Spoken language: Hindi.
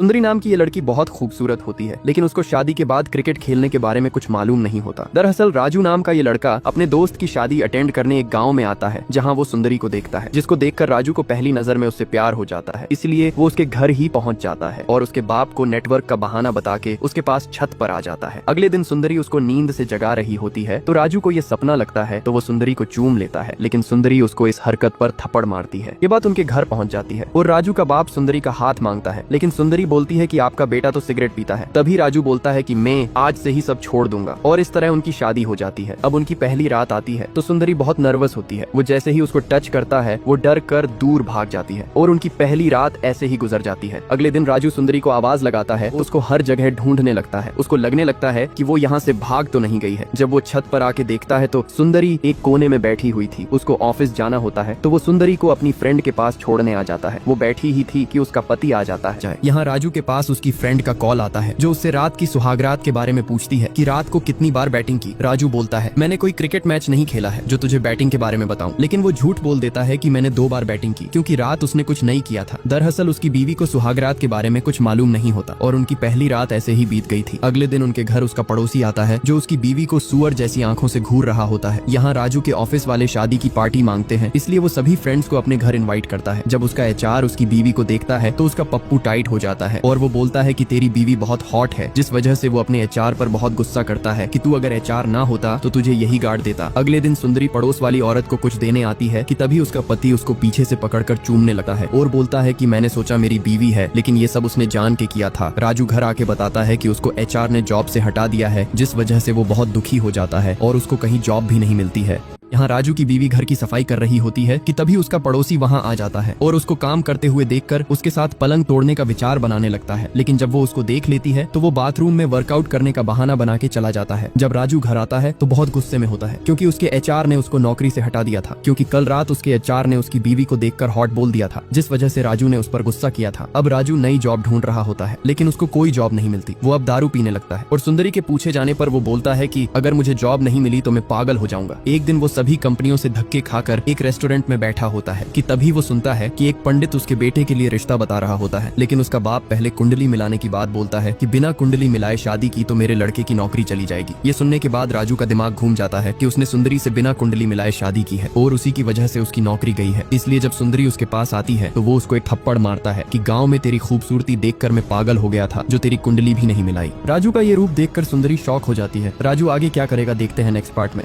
सुंदरी नाम की ये लड़की बहुत खूबसूरत होती है, लेकिन उसको शादी के बाद क्रिकेट खेलने के बारे में कुछ मालूम नहीं होता। दरअसल राजू नाम का ये लड़का अपने दोस्त की शादी अटेंड करने एक गांव में आता है, जहां वो सुंदरी को देखता है, जिसको देखकर राजू को पहली नजर में उससे प्यार हो जाता है। इसलिए वो उसके घर ही पहुंच जाता है और उसके बाप को नेटवर्क का बहाना बता के उसके पास छत पर आ जाता है। अगले दिन सुंदरी उसको नींद से जगा रही होती है, तो राजू को ये सपना लगता है, तो वो सुंदरी को चूम लेता है, लेकिन सुंदरी उसको इस हरकत पर थप्पड़ मारती है। ये बात उनके घर पहुंच जाती है और राजू का बाप सुंदरी का हाथ मांगता है, लेकिन सुंदरी बोलती है कि आपका बेटा तो सिगरेट पीता है। तभी राजू बोलता है कि मैं आज से ही सब छोड़ दूंगा, और इस तरह उनकी शादी हो जाती है। अब उनकी पहली रात आती है तो सुंदरी बहुत नर्वस होती है। वो जैसे ही उसको टच करता है वो डर कर दूर भाग जाती है और उनकी पहली रात ऐसे ही गुजर जाती है। अगले दिन राजू सुंदरी को आवाज लगाता है, उसको हर जगह ढूंढने लगता है। उसको लगने लगता है कि वो यहाँ से भाग तो नहीं गई है। जब वो छत पर आके देखता है तो सुंदरी एक कोने में बैठी हुई थी। उसको ऑफिस जाना होता है तो वो सुंदरी को अपनी फ्रेंड के पास छोड़ने आ जाता है। वो बैठी ही थी कि उसका पति आ जाता है। यहाँ राजू के पास उसकी फ्रेंड का कॉल आता है, जो उससे रात की सुहागरात के बारे में पूछती है कि रात को कितनी बार बैटिंग की। राजू बोलता है, मैंने कोई क्रिकेट मैच नहीं खेला है जो तुझे बैटिंग के बारे में बताऊं। लेकिन वो झूठ बोल देता है कि मैंने 2 बार बैटिंग की, क्योंकि रात उसने कुछ नहीं किया था। दरअसल उसकी बीवी को सुहागरात के बारे में कुछ मालूम नहीं होता और उनकी पहली रात ऐसे ही बीत गई थी। अगले दिन उनके घर उसका पड़ोसी आता है, जो उसकी बीवी को सुअर जैसी आंखों से घूर रहा होता है। यहाँ राजू के ऑफिस वाले शादी की पार्टी मांगते हैं, इसलिए वो सभी फ्रेंड्स को अपने घर इनवाइट करता है। जब उसका एचआर उसकी बीवी को देखता है तो उसका पप्पू टाइट हो जाता है और वो बोलता है कि तेरी बीवी बहुत हॉट है, जिस वजह से वो अपने एचआर पर बहुत गुस्सा करता है कि तू अगर एचआर ना होता तो तुझे यही गार्ड देता। अगले दिन सुंदरी पड़ोस वाली औरत को कुछ देने आती है कि तभी उसका पति उसको पीछे से पकड़कर चूमने लगता है और बोलता है कि मैंने सोचा मेरी बीवी है, लेकिन ये सब उसने जान के किया था। राजू घर आके बताता है कि उसको एचआर ने जॉब से हटा दिया है, जिस वजह से वो बहुत दुखी हो जाता है और उसको कहीं जॉब भी नहीं मिलती है। यहाँ राजू की बीवी घर की सफाई कर रही होती है कि तभी उसका पड़ोसी वहाँ आ जाता है और उसको काम करते हुए देखकर उसके साथ पलंग तोड़ने का विचार बनाने लगता है। लेकिन जब वो उसको देख लेती है तो वो बाथरूम में वर्कआउट करने का बहाना बना के चला जाता है। जब राजू घर आता है तो बहुत गुस्से में होता है, क्योंकि उसके एचआर ने उसको नौकरी से हटा दिया था, क्योंकि कल रात उसके एचआर ने उसकी बीवी को देखकर हॉट बोल दिया था, जिस वजह से राजू ने उस पर गुस्सा किया था। अब राजू नई जॉब ढूंढ रहा होता है, लेकिन उसको कोई जॉब नहीं मिलती। वो अब दारू पीने लगता है और सुंदरी के पूछे जाने पर वो बोलता है कि अगर मुझे जॉब नहीं मिली तो मैं पागल हो जाऊंगा। एक दिन वो सभी कंपनियों से धक्के खाकर एक रेस्टोरेंट में बैठा होता है कि तभी वो सुनता है कि एक पंडित उसके बेटे के लिए रिश्ता बता रहा होता है। लेकिन उसका बाप पहले कुंडली मिलाने की बात बोलता है कि बिना कुंडली मिलाए शादी की तो मेरे लड़के की नौकरी चली जाएगी। ये सुनने के बाद राजू का दिमाग घूम जाता है कि उसने सुंदरी से बिना कुंडली मिलाए शादी की है और उसी की वजह से उसकी नौकरी गई है। इसलिए जब सुंदरी उसके पास आती है तो वो उसको एक थप्पड़ मारता है कि गाँव में तेरी खूबसूरती देखकर मैं पागल हो गया था, जो तेरी कुंडली भी नहीं मिलाई। राजू का ये रूप देखकर सुंदरी शॉक हो जाती है। राजू आगे क्या करेगा देखते हैं नेक्स्ट पार्ट में।